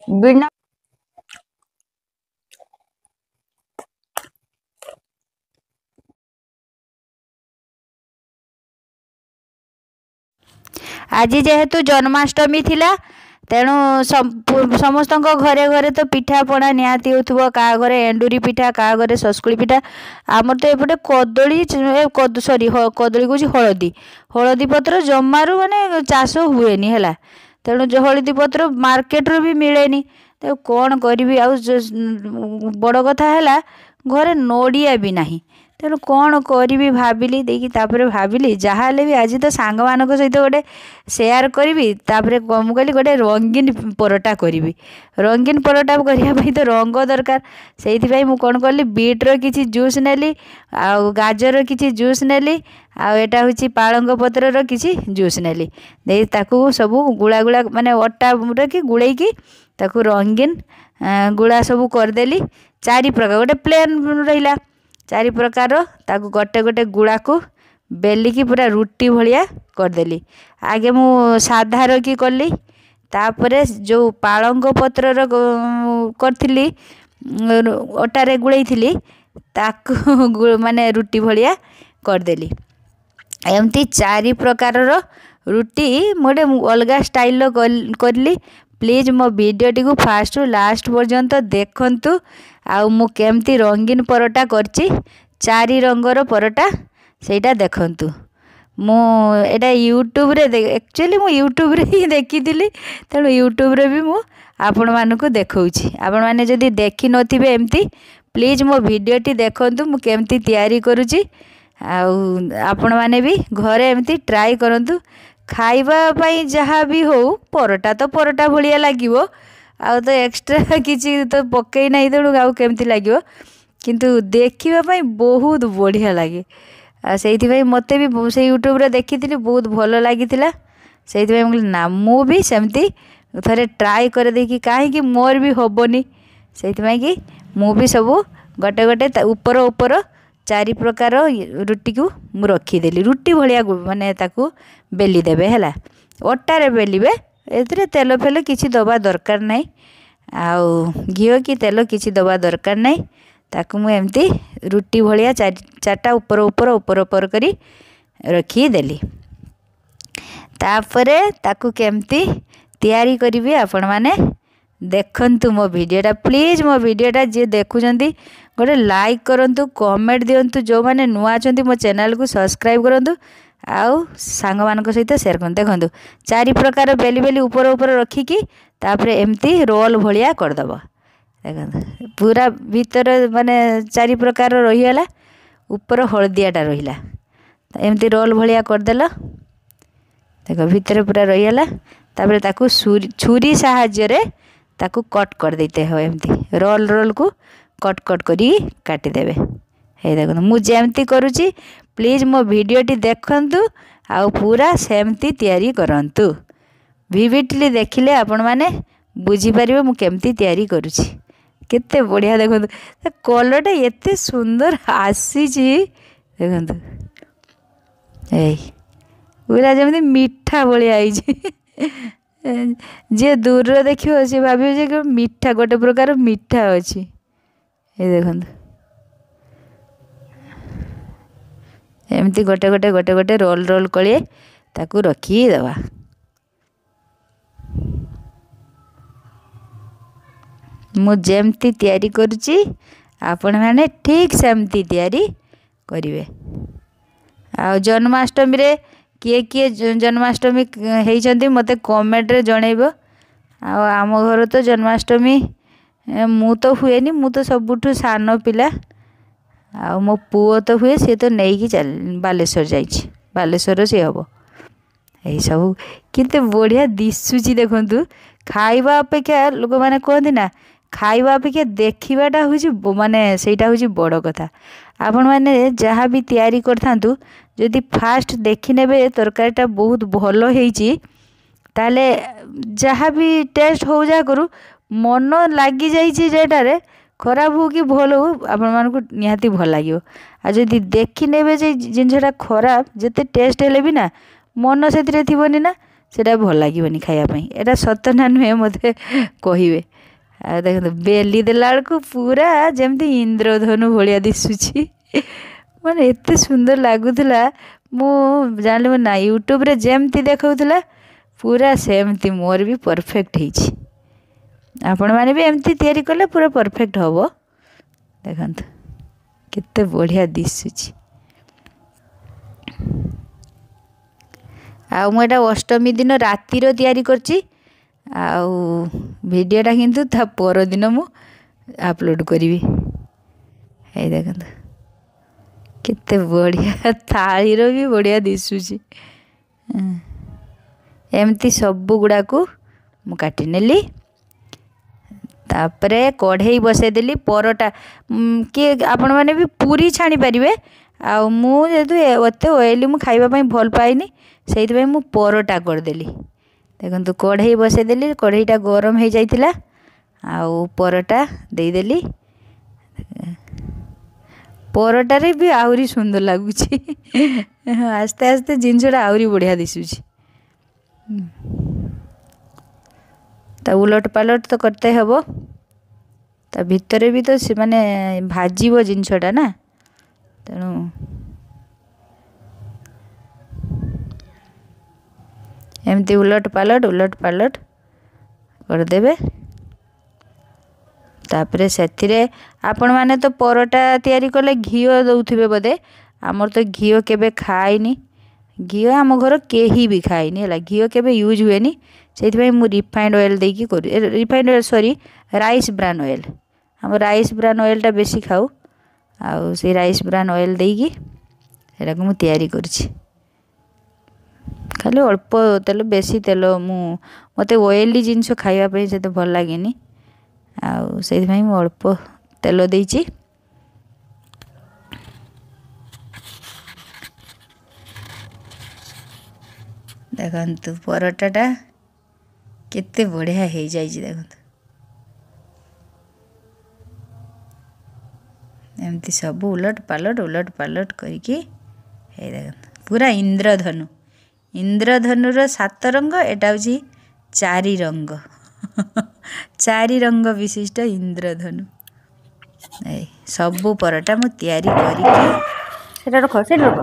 बिना आज जेहेतु जन्माष्टमी थिला तेणु समस्त घरे घरे तो पिठा पଣା निहाती होथुबो का घरे एंडुरी पिठा का घरे ससकुली पिठा आमर तो एपटे कदली सॉरी कदली को हलदी हलदी पत्र जमारू माने चाष हुएनी हैला तेणु जो हलदी पत्र मार्केट रू भी मिलेनी तो कौन करी आ बड़ कथा है घरे नड़िया भी नहीं तेणु कौन करी भाविली देखी तापर भाविली जहाँ भी आज तो सांग मान सहित गोटे सेयार करी तापर मुझे कहली गोटे रंगीन परोटा करी रंगीन परोटा करने तो रंग दरकार से कौन कली बीट्र किसी जूस नेली आउ गाजर किसी जूस नेली आटा हूँ पालंग पतर किसी जूस नेली दे ताकू सब गुला गुला माने अटा कि गुड़ेकी ताकू रंगीन गुला सब करदेली चारि प्रकार गोटे प्लेन रहा चारि प्रकार ताकू गोटे गोटे गुड़ा को बेलिकी पूरा रुटी भलिया करदेली आगे मु साधार की कली तापरे जो पालंग पत्र करथिली अटारे गुड़े थी ताकू माने रुटी भलिया करदेली एमती चारि प्रकार रुटी मोटे अलग स्टाइल करली प्लीज मो वीडियोटी को फास्ट रु लास्ट पर्यंत देखंतु आउ मु केमती रंगीन परोटा करची चारि रंगर परोटा सेटा देखंतु मु एटा यूट्यूब रे एक्चुअली मु यूट्यूब रे ही देखी तेणु यूट्यूब रे भी मु आपण मानकु देखौची आपण माने जदी देखि नथिबे एमती प्लीज मो वीडियोटी देखंतु मु केमती तैयारी करूची आउ आपण माने भी घरे एमती ट्राई करंतु खाइबा पाई जहाँ भी हो परोटा तो परोटा भलिया लागिवो आउ तो एक्स्ट्रा किसी तो पकई नहीं तेणु आउ केमती लागिवो किंतु देखिबा पाई बहुत बढ़िया लगे से मते भी से यूट्यूब रे देखी बहुत भल लगी से ना मु भी सेमती थरे ट्राई कर देखी कहीं मोर भी हेनी से कि मु भी सब गोटे गोटे ऊपर ऊपर चारि प्रकार रुटी को मु रखीदेली रुटी भलिया माने ताकू बेली देबे हैला अटारे बेलिबे एतरे तेल फेल किसी दबा दरकार नहीं आउ घिओ कि तेल किसी दबा दरकार नहीं ताकू मु एमती रुटी भलिया चारटा ऊपर ऊपर ऊपर ऊपर करी रखीदेली तापरे ताकू केमती तैयारी करिवे आपण माने देखंतु मो वीडियोटा प्लीज मो वीडियोटा जे देखुचंती गोटे लाइक करंतु कमेंट दियंतु जो माने नुआ अछंती मो चैनल को सब्सक्राइब करंतु आउ सांग मानक सहित शेयर करंतु देखंतु चारि प्रकार बेली बेली ऊपर ऊपर रखिकी तापरे एमती रोल भलिया करदबो देखंतु पूरा भीतर माने चारि प्रकार रहीला ऊपर हळदियाटा रहिला एमती रोल भलिया करदेला देखो भीतर पूरा रहीला तापरे ताकू छुरी साहाय्य रे ताकू कट कर देते हो एमती रोल रोल को कट कट करी काटी देबे हे देखो मु जेमती करूची प्लीज मो वीडियोटी देखंतु आउ पूरा सेमती तैयारी करंतु विविडली देखिले आपण माने बुझी परिबे मु केमती तैयारी करूची केते बढ़िया देखंतु कलरटा एते सुंदर आसीची देखंतु ए पूरा जेमती मीठा भलिया आइची जे दूर देखियो से भाभी जे मीठा गोटे प्रकार मीठा अच्छी ये देखंतु एमती गोटे गोटे गोटे गोटे रोल रोल कलिए ताकू रखी दवा मु जेमती तैयारी करुची आपण माने ठीक सेमती तैयारी करिवे आ जन्माष्टमी रे किए किए जन्माष्टमी होती मत कमेंट रे जनइब आम घर तो जन्माष्टमी मु तो हुए मु तो सबुठु सान पिला आ मो पुओ तो हुए सी तो नहीं चल बालेश्वर जाइए बालेश्वर सी हम यही सब कितने बढ़िया दिशुची देखंतु खाइबा अपेक्षा लोक मैंने कहते ना खाइबा अपेक्षा देखिबाटा हूँ माने सेटा हूँ बड़ कथा आपण मैंने जहाँ भी तैयारी करथांतु जदि फास्ट देखी नेबे तरकारीटा बहुत भल होईची ताले जहाँ भी टेस्ट हो जा करू मन लगी जाइए जेटारे खराब हो कि भल हो आपण मानकु निहाती भल लागियो आ जदि देखी नेबे जे जिनसटा खराब जते टेस्ट हेले भी ना मन से थिबनी ना सेटा भल लागिबनी खाइबा पई एटा सत ना नुहे मते कहिबे। देखो बेली देला बेलू पूरा जमती इंद्रधनु भाया दिशुची माने एते सुंदर लगुला। मु जान ना यूट्यूब रे जमती देखौला पूरा सेमती मोर भी परफेक्ट होईची। आपण मैंने भी एमती तैयारी कले पूरा परफेक्ट हम। देखंतु केते बढ़िया दिशुची। आ मु एटा अष्टमी दिन रातिर तैयारी करची। आउ वीडियोटा किंतु ता पर दिन मु अपलोड करी। हे देखंतु केते बढ़िया थालीर भी बढ़िया दिशुची। एमती सब गुड़ा को मु काटी नेली। तापरे कढ़ई बसैदेली परोटा किए आपण मैंने भी पूरी छाणी पारे। आतु एत ऑयली मु खाइबा भल पाइनि से मु परोटा करदेली। देखो कढ़ई बसैदेली कढ़ईटा गरम हो जाइतिला आउ परोटा देदेली। परोटारे भी आहरी सुंदर लगुच आस्ते आस्ते जिनसटा आहरी बढ़िया दिशुची। ता उलट पालट तो करते हब ता भितर भी तो से माने भाजीबो जिनसटा ना तेणु एमती उलट पालट करदेबे। तापरे से आपण माने तो परोटा तैयारी कले घीओ दउथिबे बोधे। आमर तो घीओ केबे खाइनी घीओ आम घर केही भी खाइनी है घीओ केबे यूज हुएनी से मु रिफाइंड ऑयल देकी कर refined oil sorry rice bran oil हम राइस ब्रान ऑयलटा बेसी खाऊ आउ से राइस ब्रान ऑयल देकी एटा को मु तैयारी करछि। खाली अल्प तेल बेसी तेल मते ऑयली जिनस खाइबा पई से तो भल लागेनी आउ से मु अल्प तेल देइछि। देखंतु परोटाटा केते बढ़िया हो जाइए। देखो एमती सब उलट पालट करके देखो पूरा इंद्रधनु इंद्रधनुर 7 रंग एटा हूँ 4 रंग 4 रंग विशिष्ट इंद्रधनु सबू परोटा मु तैयारी करी रख से रख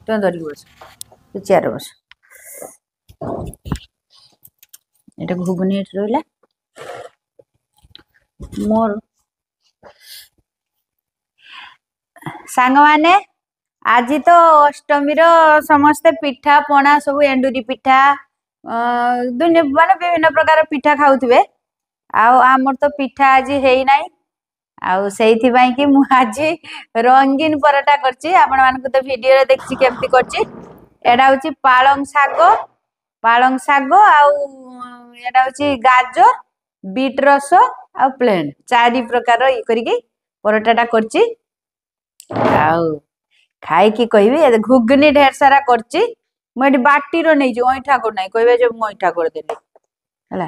तुम धरिक बस चेयर बस एटा घुगनी रहा मोर सांग माने आज तो अष्टमी समस्ते पिठा पणा सब एंडुरी पिठा दुनिया माने विभिन्न प्रकार पिठा खाऊे आमर तो पिठा आज है ना आउ से कि मु आज रंगीन परोटा करछि। आपण मानक तो वीडियो रे देखछि केमती करछि। एडा होछि पालंग साग आउ एडा होछि गाजर बीट रस आ प्लेन 4 प्रकार इ करिके परोटाटा करछि। आउ खाई कि कहबी घुगनी ढेर सारा करछि मुझे बाटीर नहीं जो ऐठा कर नहीं कहबे जो मु ऐठा कर देली हला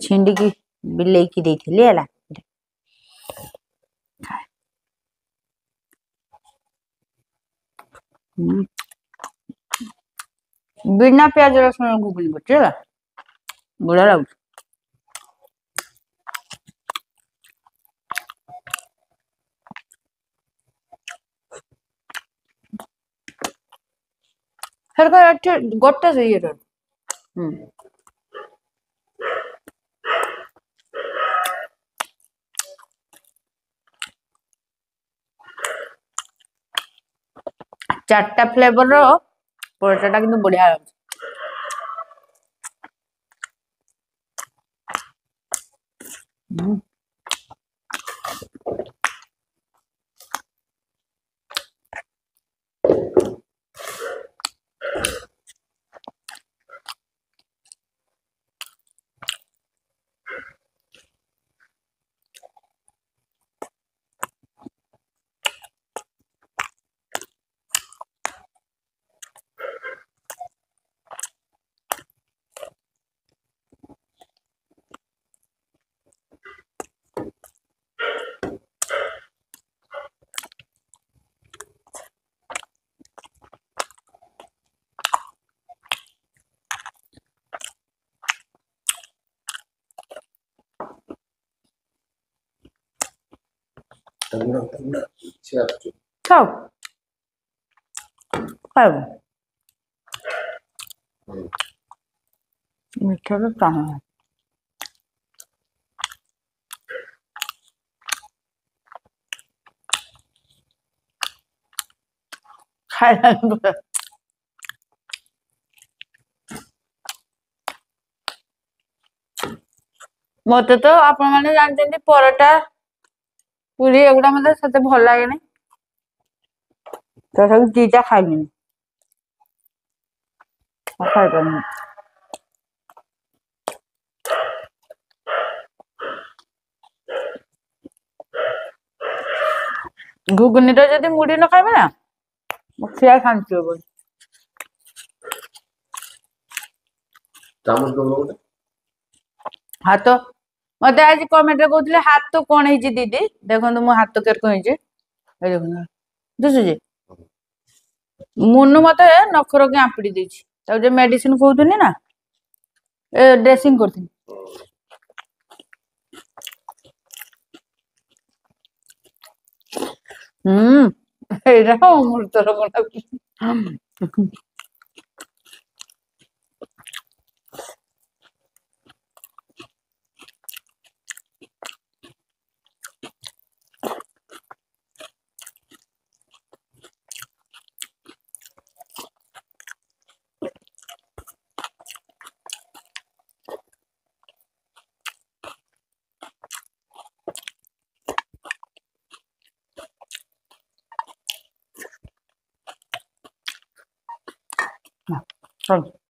छिंडी की बिलेई की देथिली हला बिना प्याज रसुन घुगनी करछि हला बड़ा लागु गोटे से ये चारटा फ्लेवर रो परोटाटा किंतु बढ़िया लागु। ଖାଉ ଖାଇବୁ ମିଠା ତ ଚାହୁଁ ଖାଇଲା ମତେ ତ ଆପଣ ମାନେ ଜାଣିଛନ୍ତି ପରଟା ପୁରୀ ଏଗୁଡା ମତେ ସେତେ ଭଲ ଲାଗେନି ତଥାପି ଦିଟା ଖାଇଲିନି ଖାଇପାରୁନି ଘୁଗୁନିର ଯଦି ମୁଢି ନ ଖାଇବେ ନା ସିଆ ଶାନ୍ତି ହବନି ହାତ ମତେ ଆଜି କମେଣ୍ଟରେ କହୁଥିଲେ ହାତ କଣ ହେଇଛି ଦିଦି ଦେଖନ୍ତୁ ମୋ ହାତ କେରକ ହେଇଛି ଏଇ ଦେଖନ୍ତୁ ଦିଶୁଛି ମୁନୁ ମତେ ନଖରକି ଆମ୍ପିଡି ଦେଇଛି ତାକୁ ଯୋଉ ମେଡିସିନ କହୁଥିଲି ନା ଏ ଡ୍ରେସିଂ କରୁଥିଲି ଏଇଟା ଅମୃତର କଣ